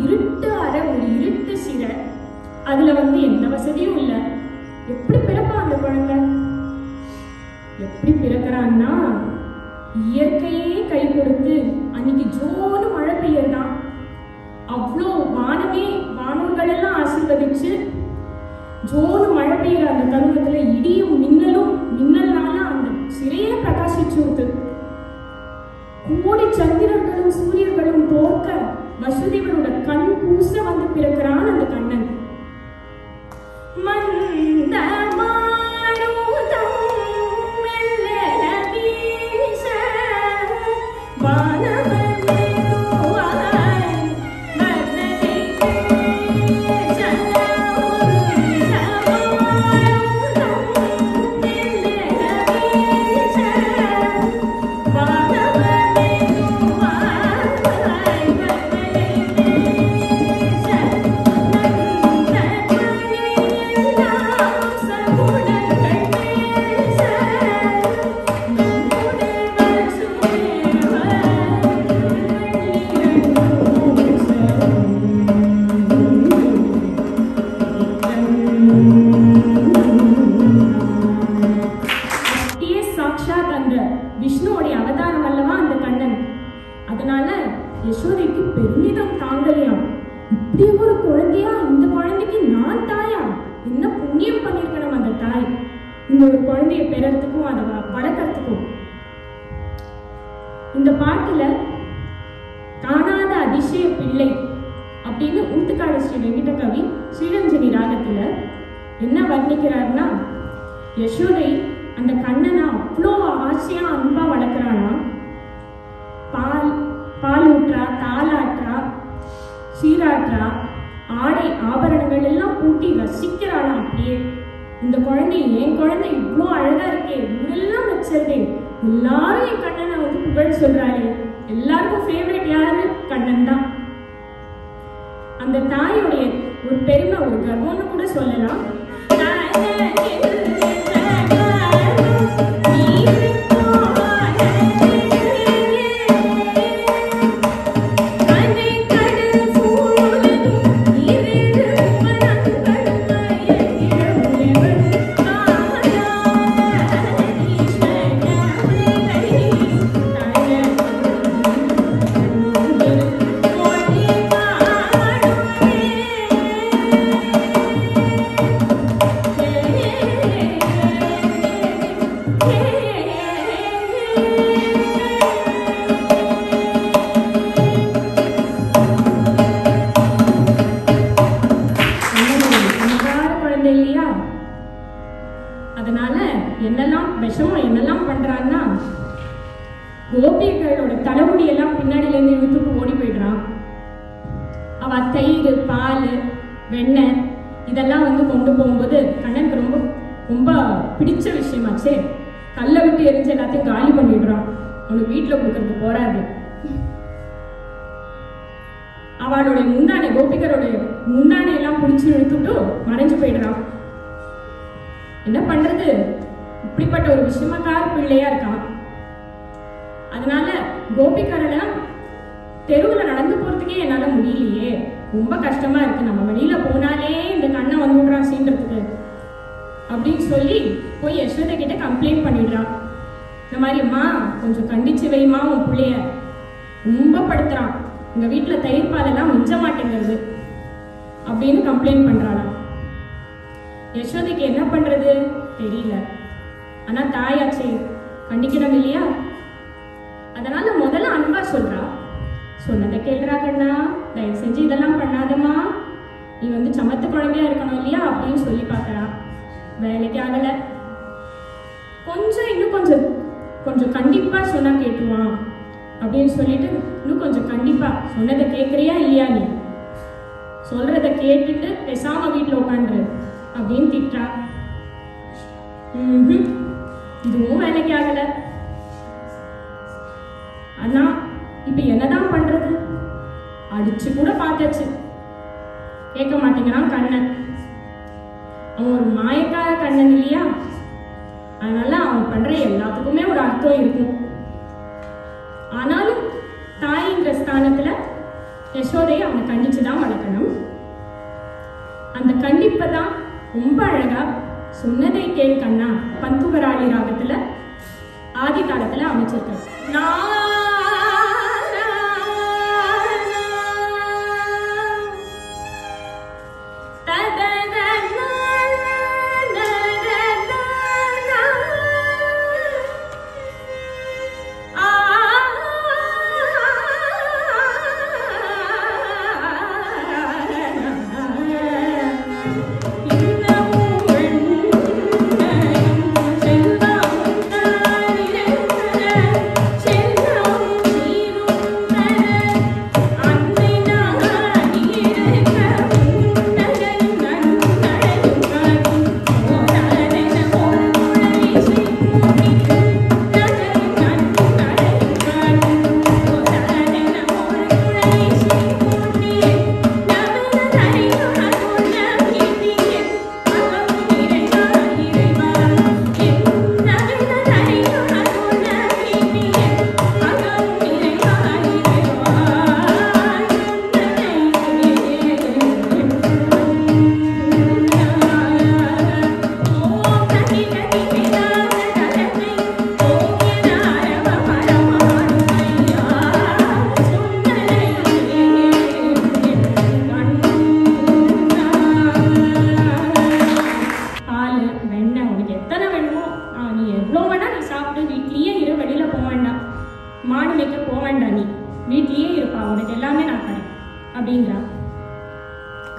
இருட்டு அறை, ஒரு இருட்டு சிறை, அதுல எந்த வசதியும் இல்ல. எப்படி பிறப்பா அந்த குழந்தை? எப்படி பிறக்கிறான்னா, இயற்கையே கை கொடுத்து அன்னைக்கு ஜோனு மழை பெய்யறதான். அவ்வளோ வானூர்கள் எல்லாம் ஆசீர்வதிச்சு ஜோனு மழை பெய்யற அந்த தருணத்துல இடியும் மின்னல்னால அந்த சிறையே பிரகாசிச்சு விட்டு கோடி சந்திரர்களும் சூரியர்களும் தோற்க வசுதேவரோட கண் பூச பிறக்கிறான் அந்த கண்ணன். விஷ்ணுவோடைய அவதாரம் அல்லவா அந்த கண்ணன். அதனால யசோதைக்கு பெருமிதம் தாங்கலையாம். இப்படி ஒரு குழந்தையா, இந்த குழந்தைக்கு நான் தாயா? என்ன புண்ணியம் பண்ணிருக்கணும் அந்த தாய் இந்த ஒரு குழந்தைய பெறறதுக்கும் அதை வளர்க்கறதுக்கும். இந்த பாட்டுல காணாத அதிசய பிள்ளை அப்படின்னு ஊத்துக்காடு ஸ்ரீ வெங்கட கவி ஸ்ரீரஞ்சனி ராகத்துல என்ன வர்ணிக்கிறார்னா, யசோதை அந்த கண்ணனை அவ்வளோ ஆசையா அன்பா வளர்க்குறானா. பால் ஊற்றா, தாளாற்றா, சீராற்றா, ஆடை ஆபரணங்கள் எல்லாம் பூட்டி ரசிக்கிறானா. அப்படியே இந்த குழந்தை, என் குழந்தை இவ்வளோ அழகா இருக்கே, ஊரெல்லாம் வச்சிருக்கே, எல்லாரும் என் கண்ணனை புகழ் சொல்றாளே. எல்லாருக்கும் ஃபேவரட் யாரு? கண்ணன் தான். அந்த தாயோடைய ஒரு பெருமை, ஒரு கர்வம்னு கூட சொல்லலாம். அதனால என்னெல்லாம் பண்றான்னா, கோபிகளோட தலைமுடியெல்லாம் பின்னாடில இருந்து இழுத்துட்டு ஓடி போயிடுறான். அவ தயிர், பால், வெண்ணெய் இதெல்லாம் கொண்டு போகும்போது கண்ணனுக்கு ரொம்ப ரொம்ப பிடிச்ச விஷயமாச்சே, கல்லை விட்டு எரிஞ்சு எல்லாத்தையும் காலி பண்ணிடுறான். அவனுக்கு வீட்டுல கொடுக்கறது போறாது. அவளுடைய முந்தானை, கோபிகருடைய முந்தானை எல்லாம் பிடிச்சு இழுத்துட்டு மறைஞ்சு போயிடுறான். என்ன பண்றது? இப்படிப்பட்ட ஒரு விஷமக்கார பிள்ளையா இருக்கான். அதனால கோபிகரெல்லாம் தெருவுல நடந்து போறதுக்கே என்னால முடியலையே, ரொம்ப கஷ்டமா இருக்கு, நம்ம வெளியில போனாலே இந்த கண்ணை வந்துடுறான் சீன்றதுக்கு அப்படின்னு சொல்லி போய் யசோதை கிட்ட கம்ப்ளைண்ட் பண்ணிடுறான். இந்த மாதிரி, அம்மா கொஞ்சம் கண்டிச்சு வைமா, உன் பிள்ளைய ரொம்ப படுத்துறான், எங்க வீட்டுல தயிர் பாலெல்லாம் மிஞ்ச மாட்டேங்கிறது அப்படின்னு கம்ப்ளைண்ட் பண்றாளாம். யசோதைக்கு என்ன பண்றது தெரியல. ஆனா தாயாச்சே, கண்டிக்கணும் இல்லையா? அதனால முதல்ல அன்பா சொல்றா, சொன்னதை கேள்றா கண்ணா, தயவு செஞ்சு இதெல்லாம் பண்ணாதம்மா, நீ சமத்து குழந்தையா இருக்கணும் இல்லையா அப்படின்னு சொல்லி பார்க்கறா. வேலைக்கு ஆகல. இன்னும் கொஞ்சம் கண்டிப்பா சொன்னா கேட்டுருவான் அப்படின்னு சொல்லிட்டு, இன்னும் கொஞ்சம் கண்டிப்பா சொன்னதை கேட்கறியா இல்லையா, நீ சொல்றத கேட்டுட்டு பேசாம வீட்டுல உட்காந்துரு அப்படின்னு திட்டா. இதுவும் வேலைக்கு ஆகல. ஆனா இப்ப என்னதான் பண்றது? அடிச்சு கூட பார்த்தாச்சு, கேட்க மாட்டேங்கிறான் கண்ணன். அவன் ஒரு மாயக்கார கண்ணன் இல்லையா? அதனால அவன் பண்ற எல்லாத்துக்குமே ஒரு அர்த்தம் இருக்கும். ஆனாலும் தாயின்ற ஸ்தானத்துல யசோதையை அவனை கண்டிச்சு தான் வளர்க்கணும். அந்த கண்டிப்பை தான் ரொம்ப அழகா சொன்னதை கேள் கண்ணா பந்துவராளி ராகத்துல ஆதி காலத்துல அமைச்சிருக்காரு.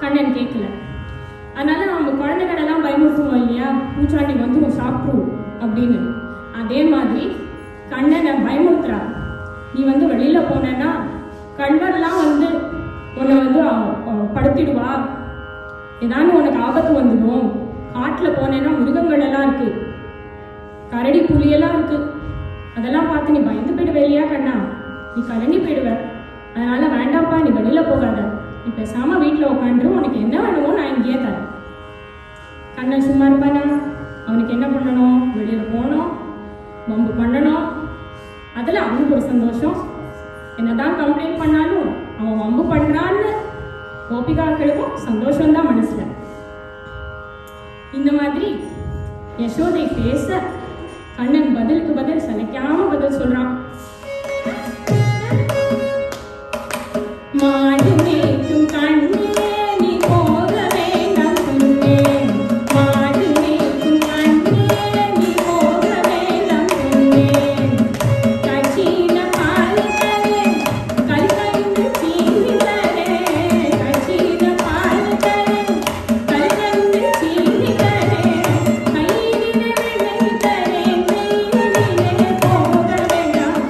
கண்ணன் கேட்கல. அதனால நம்ம குழந்தைகளெல்லாம் பயமுறுத்துவோம் இல்லையா, பூச்சாண்டி வந்து சாப்பிட்ரு அப்படின்னு. அதே மாதிரி கண்ணனை பயமுறுத்துறா. நீ வந்து வெளியில போனேன்னா கண்வர்லாம் வந்து உன்னை வந்து படுத்திடுவா, ஏதாவது உனக்கு ஆபத்து வந்துடும். காட்டில் போனேன்னா மிருகங்கள் எல்லாம் இருக்கு, கரடி புலியெல்லாம் இருக்கு, அதெல்லாம் பார்த்து நீ பயந்து போயிடுவே இல்லையா கண்ணா, நீ கலங்கி போயிடுவ. அதனால வேண்டாம்ப்பா, நீ வெளியில போகாத, நீ பேசாம வீட்டில் உட்காந்துரு, உனக்கு என்ன வேணுமோ நான் இங்கேயே தரேன். கண்ணன் சும்மா இருப்பானா? அவனுக்கு என்ன பண்ணணும்? வெளியில போனோம், வம்பு பண்ணணும். அதில் அவனுக்கு ஒரு சந்தோஷம். என்னதான் கம்ப்ளைண்ட் பண்ணாலும் அவன் வம்பு பண்றான்னு கோபிகாக்களுக்கும் சந்தோஷம்தான் மனசுல. இந்த மாதிரி யசோதை பேச கண்ணன் பதிலுக்கு பதில் சளைக்காம பதில் சொல்றான். மாடு மேய்க்கும் கண்ணே நீ போக வேண்டாம் சொன்னேன், மாடு மேய்க்கும் கண்ணே நீ போக வேண்டாம் சொன்னேன். கட்சியில பால் தரேன், கல்கண்டு சீனி தரேன், கட்சியில பால் தரேன், கல்கண்டு சீனி தரேன், கையிலே வெண்ணெய் தரேன், வெயிலிலே போக வேண்டாம்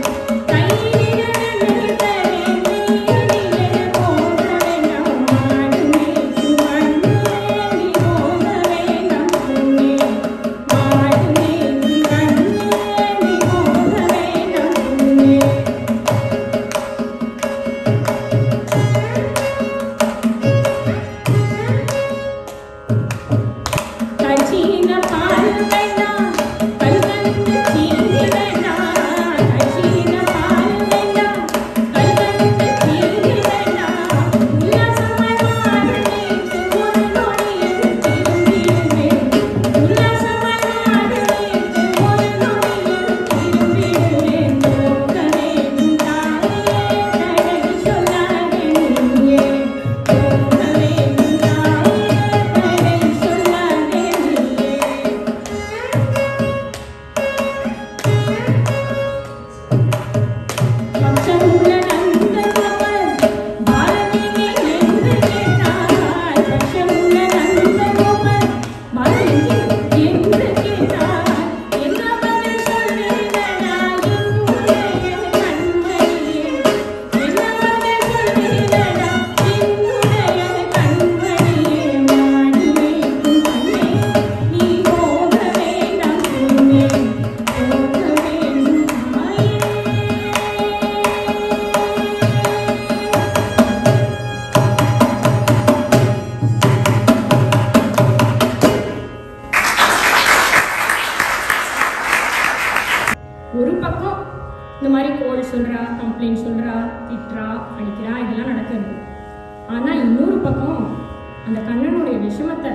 அந்த கண்ணனுடைய விஷமத்தை,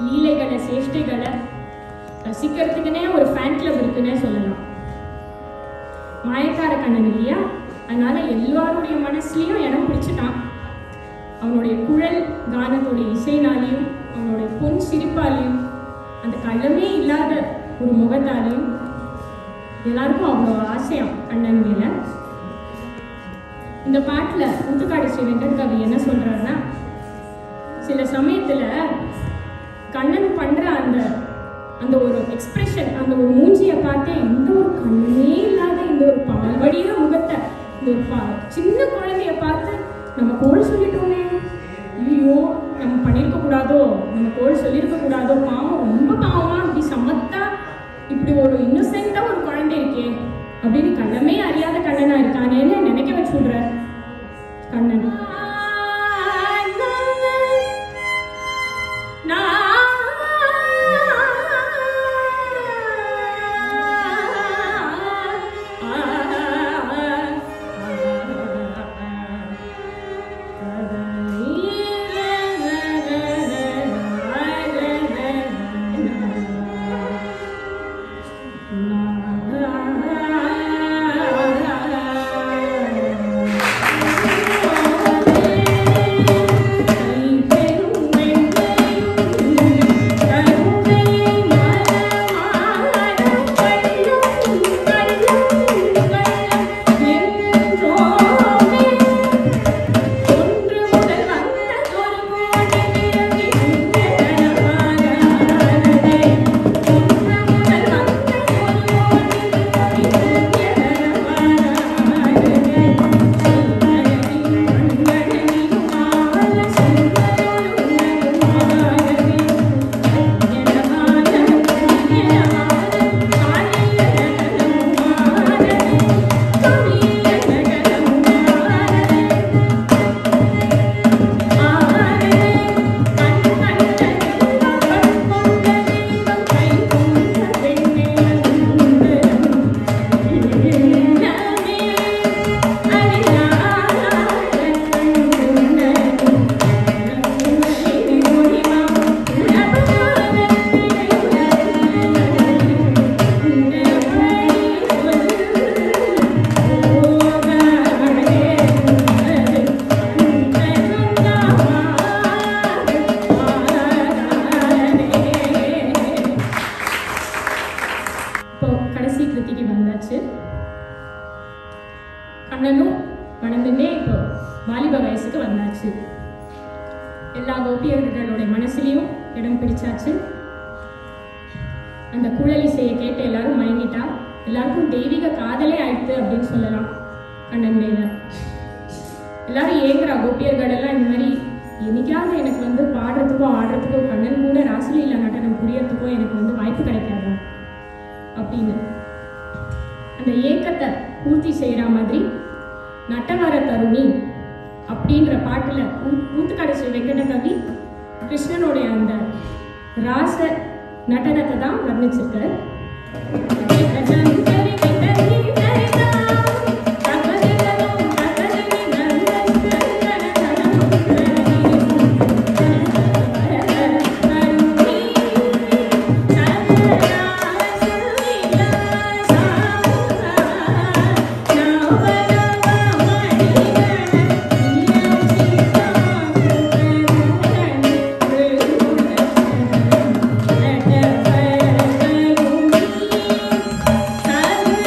லீலைகளை, சேஷ்டைகளை ரசிக்கிறதுக்குன்னே ஒரு ஃபேன் கிளப் இருக்குன்னே சொல்லலாம். மாயக்கார கண்ணன் இல்லையா, அதனால எல்லாருடைய மனசுலையும் இடம் பிடிச்சிட்டான். அவனுடைய குழல் கானத்துடைய இசைனாலையும், அவனுடைய பொன் சிரிப்பாலையும், அந்த கள்ளமே இல்லாத ஒரு முகத்தாலையும் எல்லாருக்கும் அவ்வளோ ஆசையாம் கண்ணன் மேல. இந்த பாட்டுல ஊத்துக்காடு ஸ்ரீ வெங்கட்கவி என்ன சொல்றாருன்னா, சில சமயத்துல கண்ணன் பண்ற அந்த ஒரு எக்ஸ்பிரஷன், அந்த ஒரு மூஞ்சியை பார்த்தே, இந்த ஒரு கண்ணே இல்லாத இந்த ஒரு பால்வடிய முகத்தை, இந்த ஒரு சின்ன குழந்தைய பார்த்து நம்ம கோல் சொல்லிட்டோமே, ஐயோ நம்ம பண்ணியிருக்க கூடாதோ, நம்ம கோல் சொல்லியிருக்க கூடாதோ, பாவம், ரொம்ப பாவமா, இப்படி சமத்தா, இப்படி ஒரு இன்னசென்ட்டா ஒரு குழந்தை இருக்கே அப்படின்னு கண்ணமே அறியாத கண்ணனா இருக்கானேன்னு நினைக்க வச்சுடுற கண்ணன். கண்ணனும் வளர்ந்துட்டே இப்போ வாலிப வயசுக்கு வந்தாச்சு. எல்லா கோபியர்களுடைய மனசுலையும் இடம் பிடிச்சாச்சு. அந்த குழலிசையை கேட்டு எல்லாரும் மயங்கிட்டா. எல்லாருக்கும் தெய்வீக காதலே ஆயிடுத்து அப்படின்னு சொல்லலாம் கண்ணன் மேல. எல்லாரும் ஏங்குறா, கோபியர்கள் எல்லாம் இந்த மாதிரி என்னைக்காவது எனக்கு வந்து பாடுறதுக்கோ ஆடுறதுக்கோ கண்ணன் கூட ராசலீலா நடனம் புரியறதுக்கோ எனக்கு வாய்ப்பு கிடைக்காதா அப்படின்னு அந்த ஏக்கத்தை பூர்த்தி செய்யற மாதிரி நட்டவர தருணி அப்படின்ற பாட்டுல ஊத்துக்காடு ஸ்ரீ வெங்கடகவி கிருஷ்ணனுடைய அந்த ராச நடனத்தை தான் வர்ணிச்சிருக்காரு. Thank you.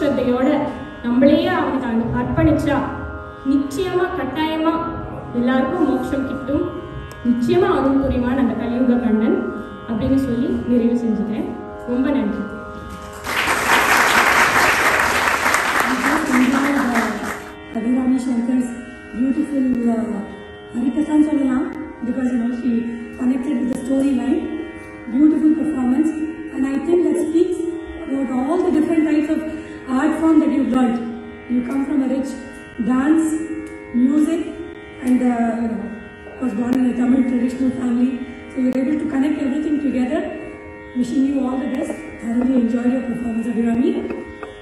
ஸ்ரத்தையோட நம்மளையே அவனுக்கு அர்ப்பணிச்சா நிச்சயமா கட்டாயமா எல்லாருக்கும் மோட்சம் கிட்டும், நிச்சயமா அருள் புரிவான் அந்த கலியுக கண்ணன் அப்படின்னு சொல்லி நிறைவு செஞ்சுக்கிறேன். ரொம்ப நன்றி. Abhirami Shankar's beautiful Harikathan Sollalam, because she connected with the storyline. Beautiful performance, and I think that speaks about all the different types of art form that you've learned. You come from a rich dance, music, and was born in a Tamil traditional family, so you're able to connect everything together. Wishing you all the best. Thoroughly enjoyed your performance, Abhirami.